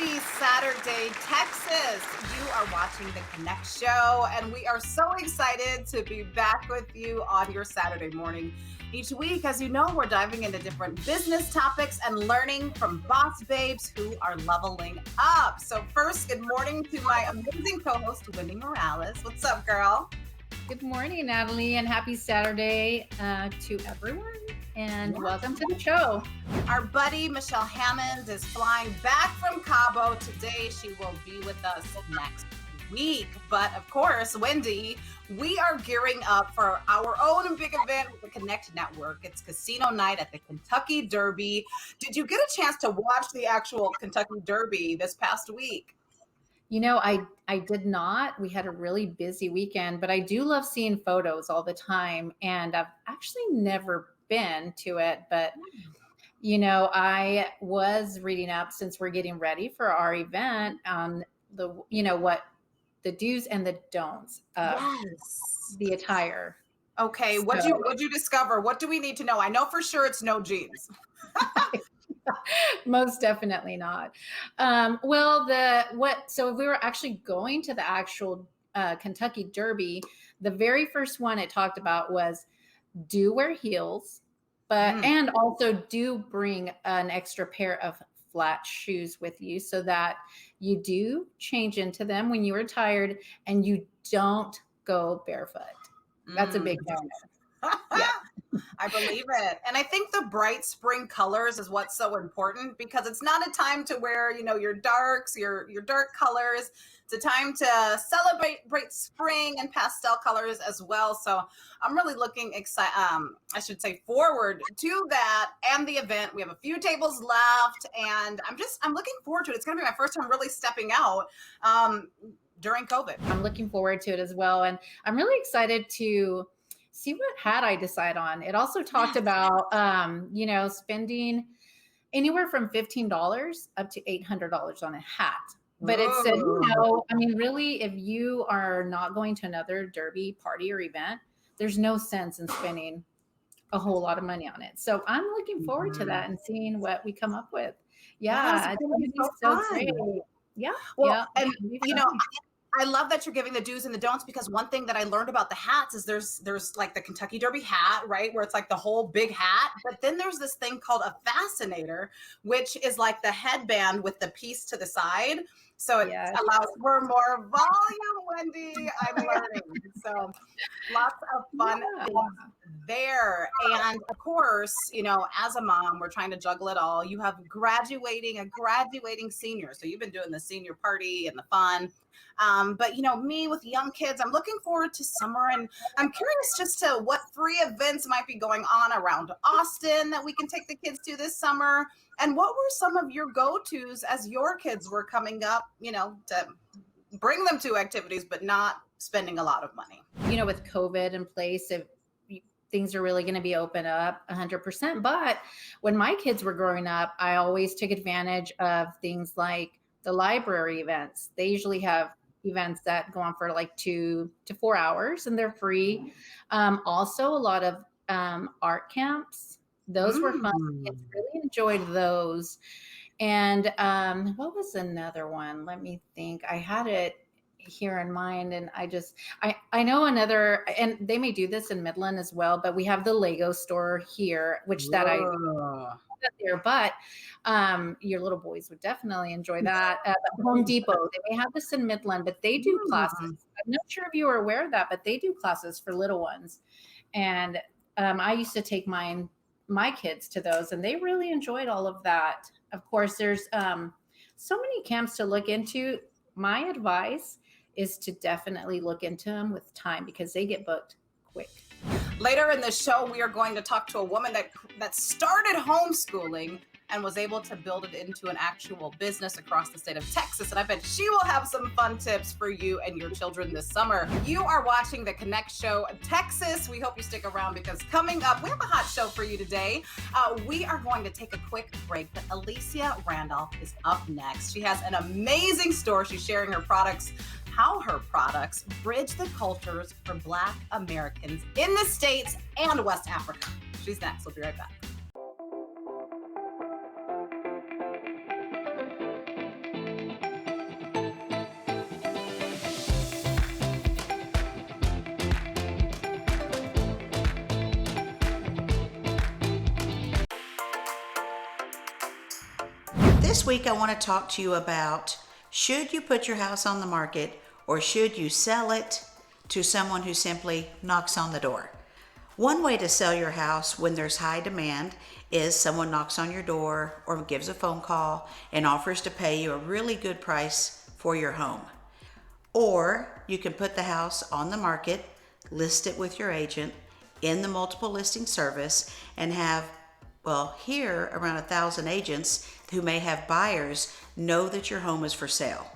Happy Saturday, Texas. You are watching The Connect Show, and we are so excited to be back with you on your Saturday morning. Each week, as you know, we're diving into different business topics and learning from boss babes who are leveling up. So first, good morning to my amazing co-host, Wendy Morales. What's up, girl? Good morning, Natalie, and happy Saturday to everyone, and welcome to the show. Our buddy, Michelle Hammond, is flying back from Cabo today. She will be with us next week. But of course, Wendy, we are gearing up for our own big event with the Connect Network. It's casino night at the Kentucky Derby. Did you get a chance to watch the actual Kentucky Derby this past week? You know, I did not. We had a really busy weekend, but I do love seeing photos all the time. And I've actually never been to it, but you know, I was reading up since we're getting ready for our event on what the do's and the don'ts of the attire. Okay, what'd you discover? What do we need to know? I know for sure it's no jeans. Most definitely not. So if we were actually going to the actual Kentucky Derby, the very first one it talked about was do wear heels, and also do bring an extra pair of flat shoes with you so that you do change into them when you are tired and you don't go barefoot. That's a big no. Yeah. I believe it. And I think the bright spring colors is what's so important, because it's not a time to wear, your darks, your dark colors. It's a time to celebrate spring and pastel colors as well. So I'm really looking forward to that and the event. We have a few tables left, and I'm looking forward to it. It's going to be my first time really stepping out during COVID. I'm looking forward to it as well. And I'm really excited to see what hat I decide on. It also talked about, spending anywhere from $15 up to $800 on a hat. But it said, really, if you are not going to another Derby party or event, there's no sense in spending a whole lot of money on it. So I'm looking forward to that and seeing what we come up with. Yeah, it's going to be so great. Yeah. Well, and I love that you're giving the do's and the don'ts, because one thing that I learned about the hats is there's like the Kentucky Derby hat, right, where it's like the whole big hat. But then there's this thing called a fascinator, which is like the headband with the piece to the side. So it allows for more volume, Wendy. I'm learning. So lots of fun things there. And of course, as a mom, we're trying to juggle it all. You have a graduating senior. So you've been doing the senior party and the fun. But me with young kids, I'm looking forward to summer, and I'm curious just to what free events might be going on around Austin that we can take the kids to this summer. And what were some of your go-tos as your kids were coming up, to bring them to activities, but not spending a lot of money? With COVID in place, things are really going to be open up 100%. But when my kids were growing up, I always took advantage of things like the library events. They usually have events that go on for like 2 to 4 hours, and they're free. Also, a lot of art camps. Those were fun. Kids really enjoyed those. And what was another one? Let me think. I had it here in mind, and I know another, and they may do this in Midland as well, but we have the Lego store here, which there, but your little boys would definitely enjoy that. Home Depot, they may have this in Midland, but they do classes. I'm not sure if you are aware of that, but they do classes for little ones. And I used to take my kids to those, and they really enjoyed all of that. Of course, there's so many camps to look into. My advice is to definitely look into them with time, because they get booked quick. Later in the show, we are going to talk to a woman that started homeschooling and was able to build it into an actual business across the state of Texas. And I bet she will have some fun tips for you and your children this summer. You are watching the Connect Show Texas. We hope you stick around, because coming up, we have a hot show for you today. We are going to take a quick break, but Alicia Randolph is up next. She has an amazing store. She's sharing her products, how her products bridge the cultures for Black Americans in the States and West Africa. She's next. We'll be right back. This week I want to talk to you about, should you put your house on the market or should you sell it to someone who simply knocks on the door? One way to sell your house when there's high demand is someone knocks on your door or gives a phone call and offers to pay you a really good price for your home. Or you can put the house on the market, list it with your agent in the multiple listing service, and have, well, here around 1,000 agents who may have buyers know that your home is for sale.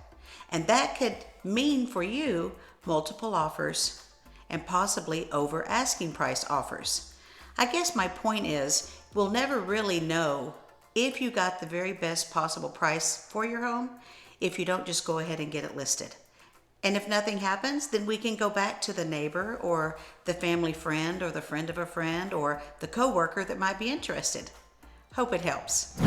And that could mean for you multiple offers and possibly over asking price offers. I guess my point is, we'll never really know if you got the very best possible price for your home if you don't just go ahead and get it listed. And if nothing happens, then we can go back to the neighbor or the family friend or the friend of a friend or the coworker that might be interested. Hope it helps.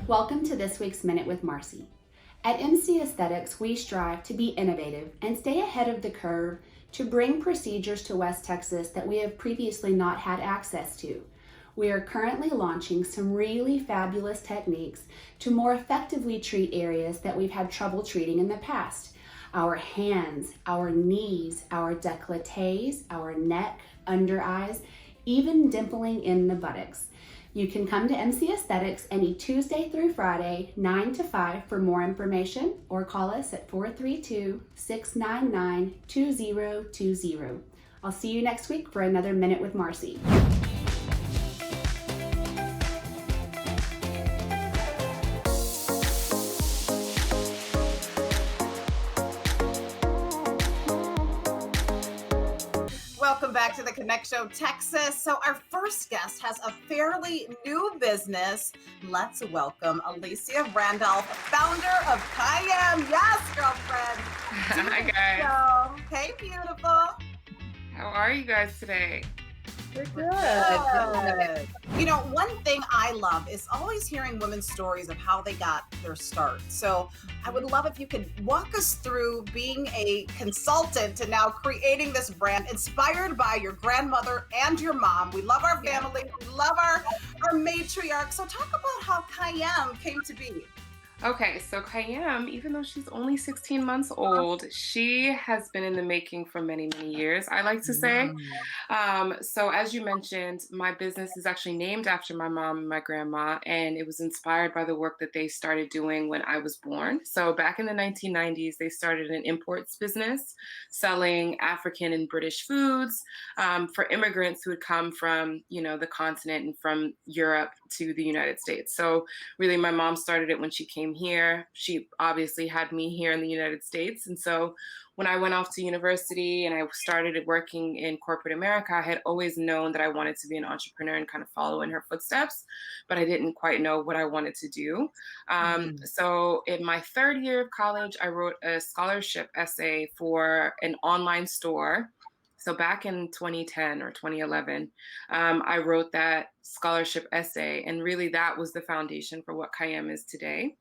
Welcome to this week's Minute with Marcy. At MC Aesthetics, we strive to be innovative and stay ahead of the curve to bring procedures to West Texas that we have previously not had access to. We are currently launching some really fabulous techniques to more effectively treat areas that we've had trouble treating in the past. Our hands, our knees, our décolletés, our neck, under eyes, even dimpling in the buttocks. You can come to MC Aesthetics any Tuesday through Friday, 9 to 5 for more information, or call us at 432-699-2020. I'll see you next week for another Minute with Marcy. Welcome back to the Connect Show, Texas. So our first guest has a fairly new business. Let's welcome Alicia Randolph, founder of Cayenne. Yes, girlfriend. Hi, guys. Hey, beautiful. How are you guys today? We're Good. You know, one thing I love is always hearing women's stories of how they got their start. So I would love if you could walk us through being a consultant to now creating this brand inspired by your grandmother and your mom. We love our family. We love our matriarch. So talk about how Cayenne came to be. Okay, so Cayenne, even though she's only 16 months old, she has been in the making for many, many years, I like to say. So as you mentioned, my business is actually named after my mom and my grandma, and it was inspired by the work that they started doing when I was born. So back in the 1990s, they started an imports business selling African and British foods for immigrants who had come from, the continent and from Europe to the United States. So really, my mom started it when she came here. She obviously had me here in the United States. And so when I went off to university and I started working in corporate America, I had always known that I wanted to be an entrepreneur and kind of follow in her footsteps, but I didn't quite know what I wanted to do. So in my third year of college, I wrote a scholarship essay for an online store. So back in 2010 or 2011, I wrote that scholarship essay, and really that was the foundation for what Cayenne is today.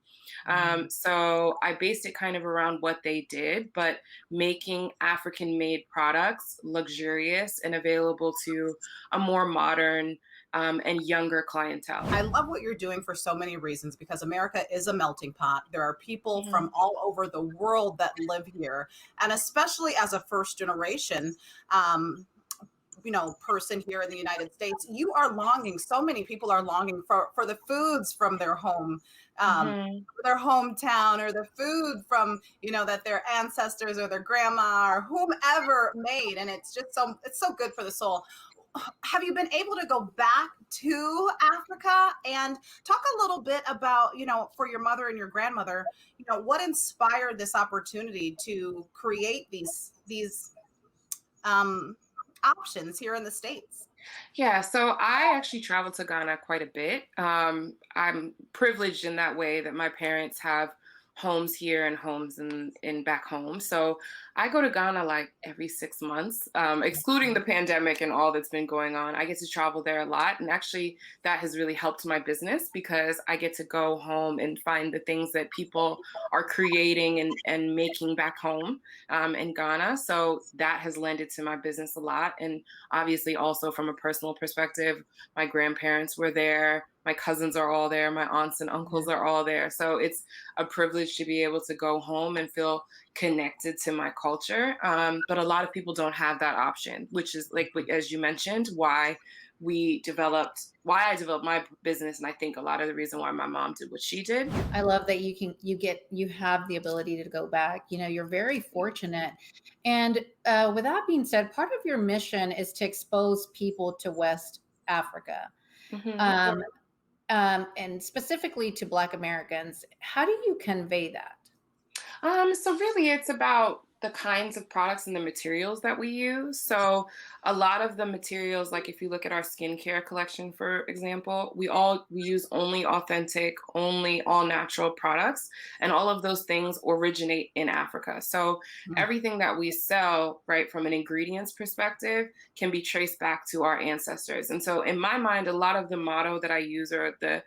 So I based it kind of around what they did, but making African-made products luxurious and available to a more modern and younger clientele. I love what you're doing for so many reasons, because America is a melting pot. There are people from all over the world that live here. And especially as a first generation, person here in the United States, you are longing, so many people are longing for the foods from their home, their hometown, or the food from, that their ancestors or their grandma or whomever made. And it's just it's so good for the soul. Have you been able to go back to Africa and talk a little bit about, for your mother and your grandmother, what inspired this opportunity to create these options here in the States? Yeah, so I actually travel to Ghana quite a bit. I'm privileged in that way that my parents have homes here and homes in back home. So I go to Ghana like every 6 months, excluding the pandemic and all that's been going on. I get to travel there a lot. And actually, that has really helped my business because I get to go home and find the things that people are creating and making back home in Ghana. So that has lended to my business a lot. And obviously, also from a personal perspective, my grandparents were there. My cousins are all there. My aunts and uncles are all there. So it's a privilege to be able to go home and feel connected to my culture. But a lot of people don't have that option, which is like, as you mentioned, why I developed my business. And I think a lot of the reason why my mom did what she did. I love that you have the ability to go back. You're very fortunate. And with that being said, part of your mission is to expose people to West Africa. Mm-hmm. And specifically to Black Americans. How do you convey that? So really it's about the kinds of products and the materials that we use. So a lot of the materials, like if you look at our skincare collection, for example, we use only authentic, only all natural products. And all of those things originate in Africa. So everything that we sell, right, from an ingredients perspective can be traced back to our ancestors. And so in my mind, a lot of the motto that I use or the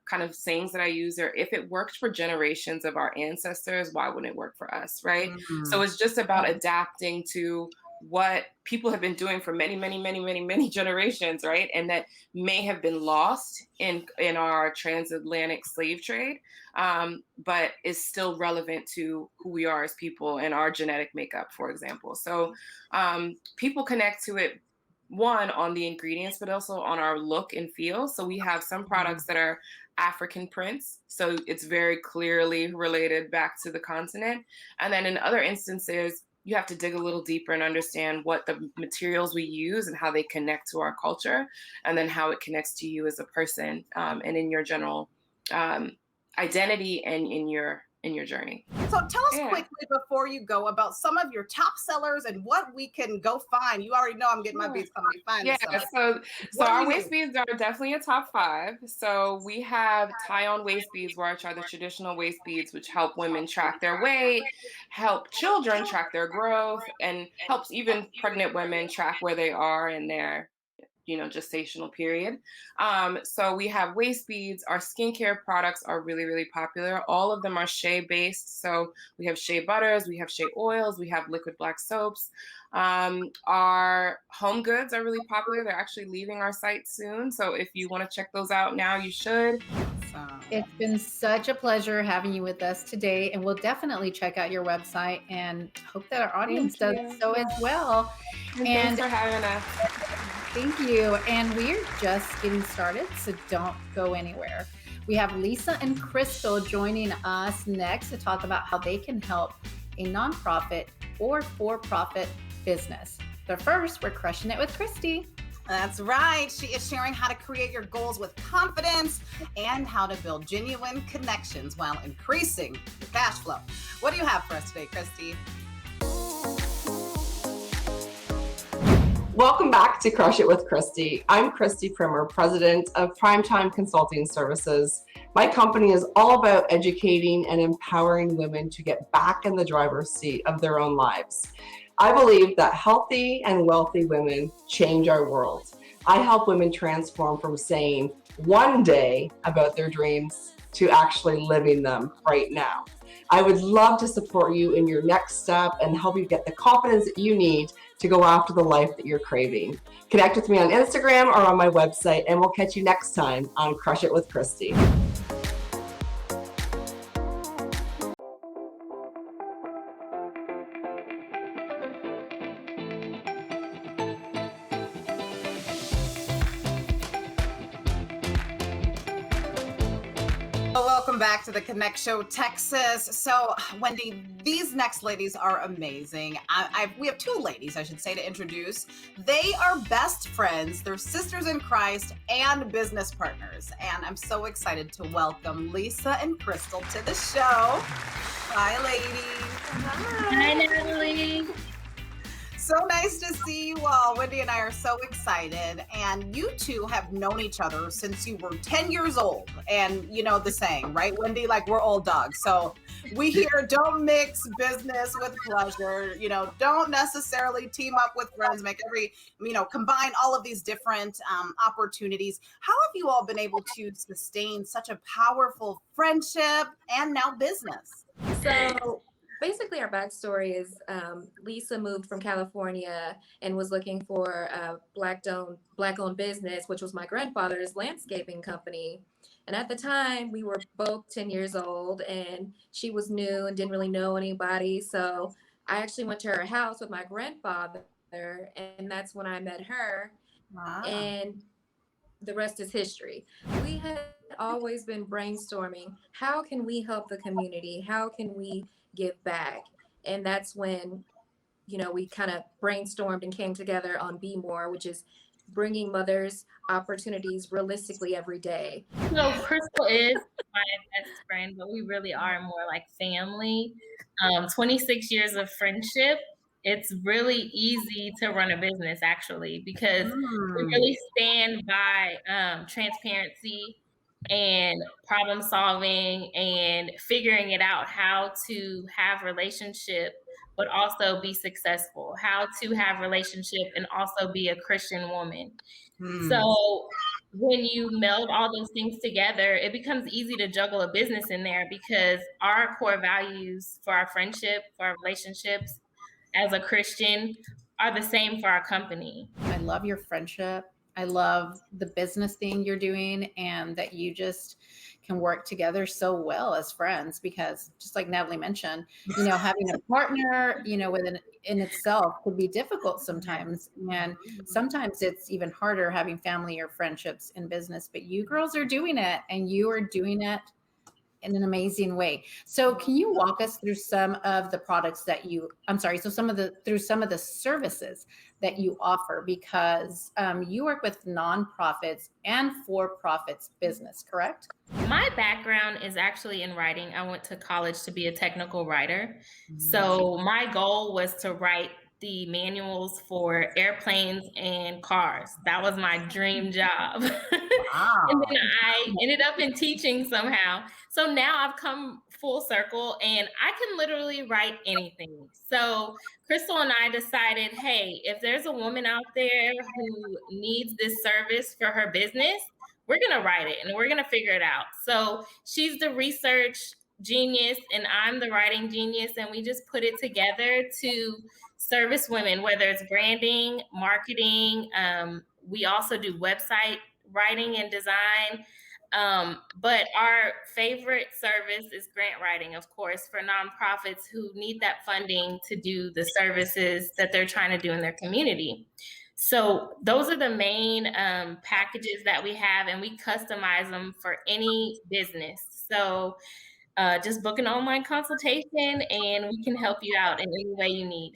kind of sayings that I use are, if it worked for generations of our ancestors, why wouldn't it work for us, right? Mm-hmm. So it's just about adapting to what people have been doing for many, many, many, many, many generations, right? And that may have been lost in our transatlantic slave trade, but is still relevant to who we are as people and our genetic makeup, for example. So people connect to it, one, on the ingredients, but also on our look and feel. So we have some products that are African prints. So it's very clearly related back to the continent. And then in other instances, you have to dig a little deeper and understand what the materials we use and how they connect to our culture, and then how it connects to you as a person, and in your general identity and in your journey. So tell us quickly before you go about some of your top sellers and what we can go find. You already know I'm getting my beats coming to find. Yeah, so our waist beads are definitely a top 5. So we have tie-on waist beads, which are the traditional waist beads, which help women track their weight, help children track their growth, and helps even pregnant women track where they are in their gestational period. So we have waist beads. Our skincare products are really, really popular. All of them are shea based. So we have shea butters, we have shea oils, we have liquid black soaps. Our home goods are really popular. They're actually leaving our site soon. So if you want to check those out now, you should. It's been such a pleasure having you with us today, and we'll definitely check out your website and hope that our audience does so as well. And thanks for having us. Thank you. And we're just getting started, so don't go anywhere. We have Lisa and Crystal joining us next to talk about how they can help a nonprofit or for-profit business. But first, we're crushing it with Christy. That's right. She is sharing how to create your goals with confidence and how to build genuine connections while increasing your cash flow. What do you have for us today, Christy? Welcome back to Crush It with Christy. I'm Christy Primer, president of Primetime Consulting Services. My company is all about educating and empowering women to get back in the driver's seat of their own lives. I believe that healthy and wealthy women change our world. I help women transform from saying one day about their dreams to actually living them right now. I would love to support you in your next step and help you get the confidence that you need to go after the life that you're craving. Connect with me on Instagram or on my website, and we'll catch you next time on Crush It with Christy. Welcome back to the Connect Show, Texas. So, Wendy, these next ladies are amazing. We have 2 ladies, I should say, to introduce. They are best friends. They're sisters in Christ and business partners. And I'm so excited to welcome Lisa and Crystal to the show. Hi, ladies. Hi, Natalie. So nice to see you all. Wendy and I are so excited. And you two have known each other since you were 10 years old. And you know the saying, right, Wendy? Like, we're old dogs. So we hear don't mix business with pleasure. You know, don't necessarily team up with friends, combine all of these different opportunities. How have you all been able to sustain such a powerful friendship and now business? So basically, our backstory is Lisa moved from California and was looking for a black-owned business, which was my grandfather's landscaping company. And at the time, we were both 10 years old, and she was new and didn't really know anybody. So I actually went to her house with my grandfather, and that's when I met her. Wow. And the rest is history. We had always been brainstorming, how can we help the community? How can we give back? And that's when, we kind of brainstormed and came together on Be More, which is bringing mothers opportunities realistically every day. So Crystal is my best friend, but we really are more like family. 26 years of friendship. It's really easy to run a business, actually, because we really stand by transparency and problem solving and figuring it out, how to have relationship but also be successful, how to have relationship and also be a Christian woman. So when you meld all those things together, it becomes easy to juggle a business in there, because our core values for our friendship, for our relationships as a Christian are the same for our company. I love your friendship. I love the business thing you're doing, and that you just can work together so well as friends, because just like Natalie mentioned, having a partner, in itself could be difficult sometimes. And sometimes it's even harder having family or friendships in business, but you girls are doing it, and you are doing it in an amazing way. So can you walk us through some of the products that through some of the services that you offer, because you work with nonprofits and for-profits business, correct? My background is actually in writing. I went to college to be a technical writer. So my goal was to write the manuals for airplanes and cars. That was my dream job. Wow. And then I ended up in teaching somehow. So now I've come full circle and I can literally write anything. So Crystal and I decided, hey, if there's a woman out there who needs this service for her business, we're going to write it and we're going to figure it out. So she's the research genius and I'm the writing genius. And we just put it together to service women, whether it's branding, marketing. We also do website writing and design. But our favorite service is grant writing, of course, for nonprofits who need that funding to do the services that they're trying to do in their community. So those are the main packages that we have, and we customize them for any business. So just book an online consultation and we can help you out in any way you need.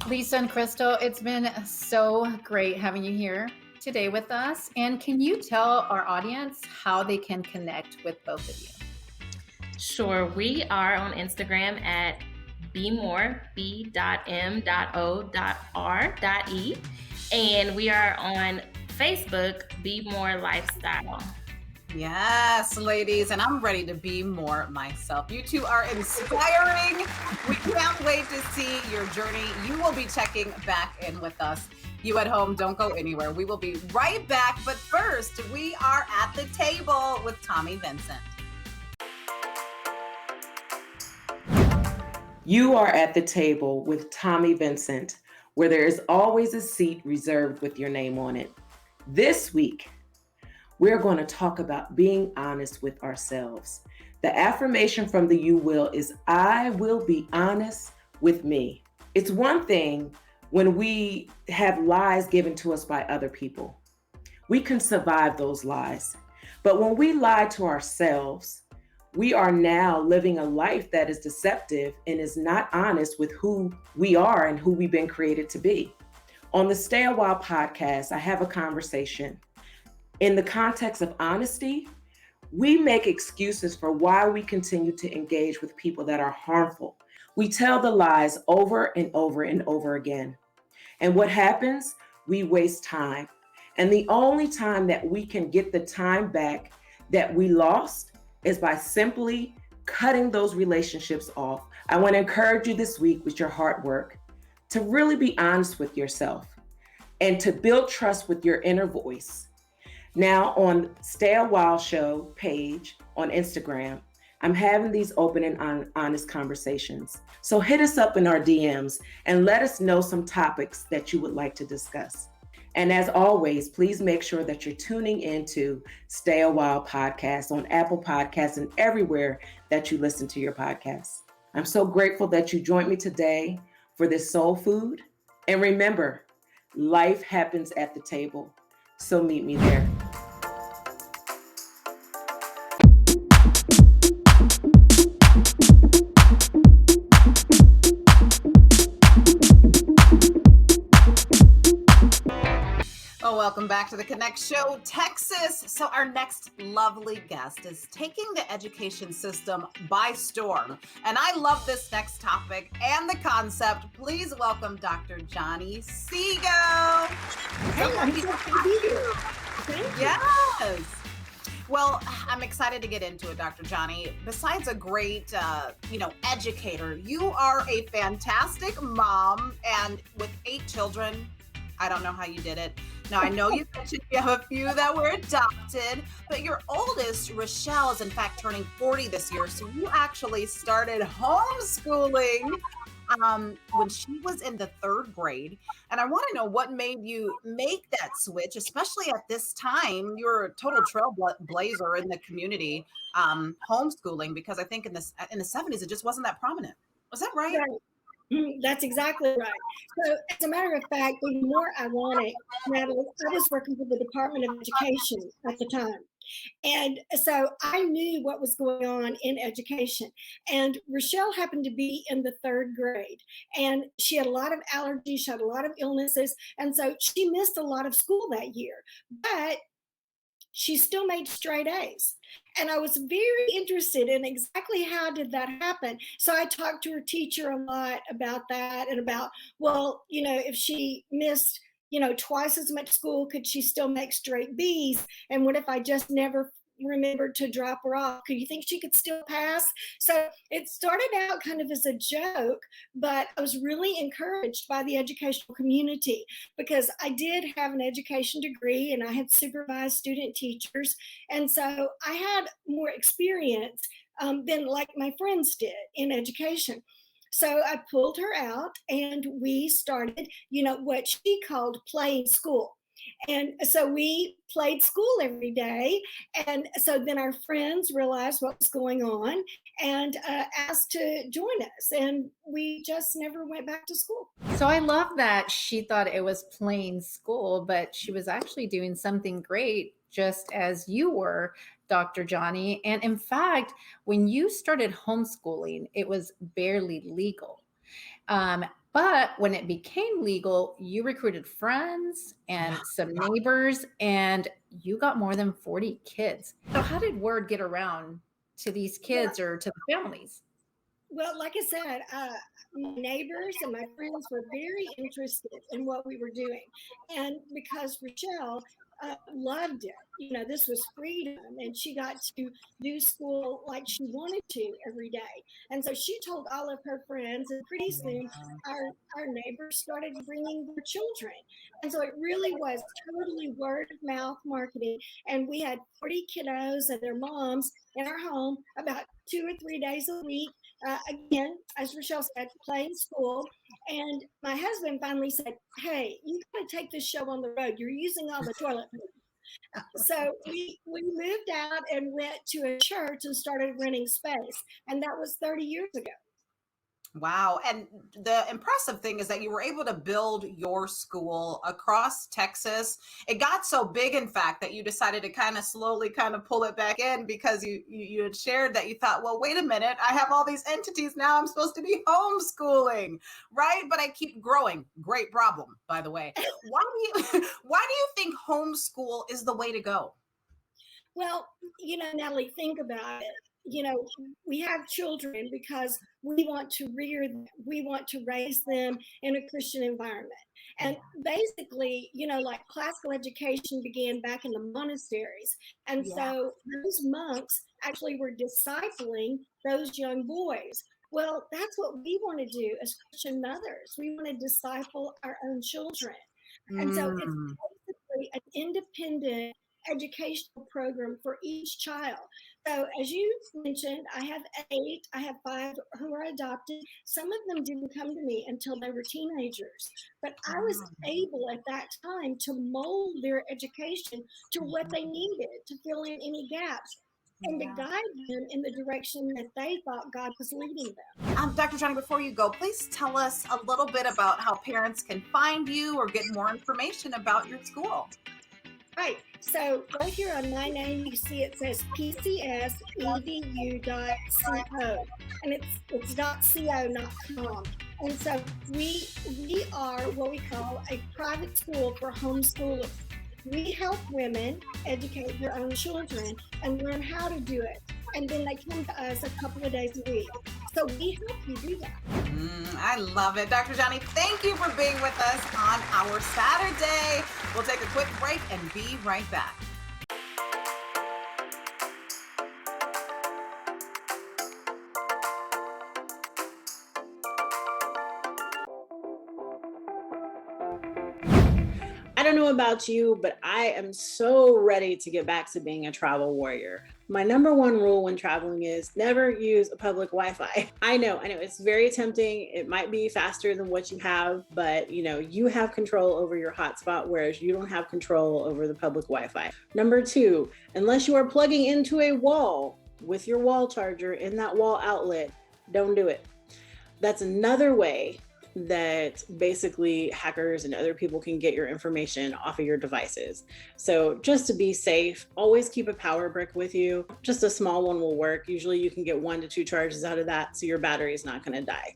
Lisa and Crystal, it's been so great having you here today with us. And can you tell our audience how they can connect with both of you? Sure. We are on Instagram at bmore, b.m.o.r.e. And we are on Facebook, Be More Lifestyle. Yes, ladies, and I'm ready to be more myself. You two are inspiring. We can't wait to see your journey. You will be checking back in with us. You at home, don't go anywhere. We will be right back. But first, we are at the table with Tommy Vincent. You are at the table with Tommy Vincent, where there is always a seat reserved with your name on it. This week, we're going to talk about being honest with ourselves. The affirmation from the You Will is, I will be honest with me. It's one thing when we have lies given to us by other people. We can survive those lies. But when we lie to ourselves, we are now living a life that is deceptive and is not honest with who we are and who we've been created to be. On the Stay a While podcast, I have a conversation. In the context of honesty, we make excuses for why we continue to engage with people that are harmful. We tell the lies over and over and over again. And what happens? We waste time. And the only time that we can get the time back that we lost is by simply cutting those relationships off. I want to encourage you this week with your hard work to really be honest with yourself and to build trust with your inner voice. Now on Stay a While Show page on Instagram, I'm having these open and honest conversations. So hit us up in our DMs and let us know some topics that you would like to discuss. And as always, please make sure that you're tuning into Stay a While podcast on Apple Podcasts and everywhere that you listen to your podcasts. I'm so grateful that you joined me today for this soul food. And remember, life happens at the table. So meet me there. Welcome back to the Connect Show, Texas. So our next lovely guest is taking the education system by storm. And I love this next topic and the concept. Please welcome Dr. Johnny Seago. Hey, I'm happy to be here. Thank you. Yes. Well, I'm excited to get into it, Dr. Johnny. Besides a great, educator, you are a fantastic mom, and with 8 children, I don't know how you did it. Now, I know you mentioned you have a few that were adopted, but your oldest, Rochelle, is in fact turning 40 this year. So you actually started homeschooling when she was in the 3rd grade. And I want to know what made you make that switch, especially at this time. You're a total trailblazer in the community, homeschooling, because I think in the 70s, it just wasn't that prominent. Was that right? Right. That's exactly right. So, as a matter of fact, the more ironic, Natalie, I was working for the Department of Education at the time. And so I knew what was going on in education. And Rochelle happened to be in the 3rd grade. And she had a lot of allergies, she had a lot of illnesses. And so she missed a lot of school that year. But she still made straight A's. And I was very interested in exactly how did that happen. So I talked to her teacher a lot about that and about, well, if she missed, twice as much school, could she still make straight B's? And what if I just never remembered to drop her off? Could you think she could still pass? So it started out kind of as a joke, but I was really encouraged by the educational community because I did have an education degree and I had supervised student teachers. And so I had more experience than like my friends did in education. So I pulled her out and we started, what she called playing school. And so we played school every day. And so then our friends realized what was going on and asked to join us. And we just never went back to school. So I love that she thought it was plain school, but she was actually doing something great, just as you were, Dr. Johnny. And in fact, when you started homeschooling, it was barely legal. But when it became legal, you recruited friends and some neighbors, and you got more than 40 kids. So how did word get around to these kids or to the families? Well, like I said, my neighbors and my friends were very interested in what we were doing. And because Rochelle loved it, this was freedom, and she got to do school like she wanted to every day. And so she told all of her friends, and pretty soon our neighbors started bringing their children. And so it really was totally word of mouth marketing. And we had 40 kiddos and their moms in our home about 2 or 3 days a week. Again, as Rochelle said, playing school. And my husband finally said, hey, you got to take this show on the road. You're using all the toilet paper. So we moved out and went to a church and started renting space. And that was 30 years ago. Wow. And the impressive thing is that you were able to build your school across Texas. It got so big, in fact, that you decided to kind of slowly pull it back in because you had shared that you thought, well, wait a minute, I have all these entities now. I'm supposed to be homeschooling, right? But I keep growing. Great problem, by the way. Why do you think homeschool is the way to go? Well, Natalie, think about it. We have children because we want to rear them. We want to raise them in a Christian environment. And basically, like classical education began back in the monasteries. And so those monks actually were discipling those young boys. Well, that's what we want to do as Christian mothers. We want to disciple our own children. And so it's basically an independent educational program for each child. So as you mentioned, I have 8, I have 5 who are adopted. Some of them didn't come to me until they were teenagers, but I was able at that time to mold their education to what they needed, to fill in any gaps, and to guide them in the direction that they thought God was leading them. Dr. Johnny, before you go, please tell us a little bit about how parents can find you or get more information about your school. Right. So right here on my name, you see it says pcsedu.co, and it's .co, not .com. And so we are what we call a private school for homeschoolers. We help women educate their own children and learn how to do it. And then they come to us a couple of days a week. So we help you do that. I love it. Dr. Johnny, thank you for being with us on our Saturday. We'll take a quick break and be right back. I don't know about you, but I am so ready to get back to being a travel warrior. My number one rule when traveling is never use a public Wi-Fi. I know, it's very tempting. It might be faster than what you have, but you have control over your hotspot, whereas you don't have control over the public Wi-Fi. Number 2, unless you are plugging into a wall with your wall charger in that wall outlet, don't do it. That's another way that basically hackers and other people can get your information off of your devices. So just to be safe, always keep a power brick with you. Just a small one will work. Usually you can get 1 to 2 charges out of that, so your battery is not going to die.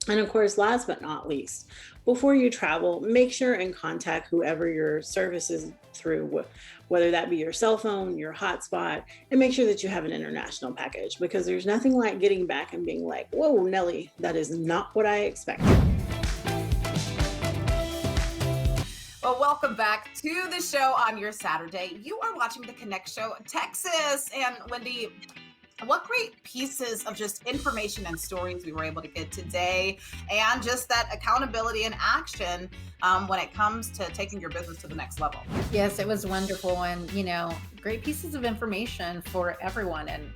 And of course, last but not least, before you travel, make sure and contact whoever your service is through, whether that be your cell phone, your hotspot, and make sure that you have an international package, because there's nothing like getting back and being like, whoa, Nelly, that is not what I expected. Well, welcome back to the show on your Saturday. You are watching the Connect Show Texas. And Wendy, what great pieces of just information and stories we were able to get today, and just that accountability and action when it comes to taking your business to the next level. Yes, it was wonderful, and great pieces of information for everyone, and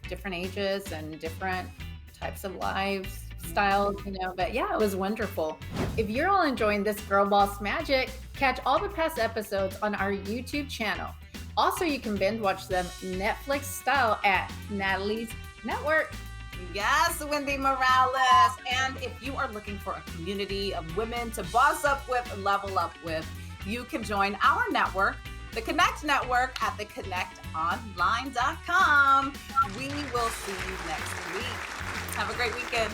different ages and different types of lives styles, but yeah, it was wonderful. If you're all enjoying this Girl Boss magic, catch all the past episodes on our YouTube channel. Also, you can binge watch them Netflix style at Natalie's Network. Yes, Wendy Morales. And if you are looking for a community of women to boss up with, level up with, you can join our network, the Connect Network, at theconnectonline.com. We will see you next week. Have a great weekend.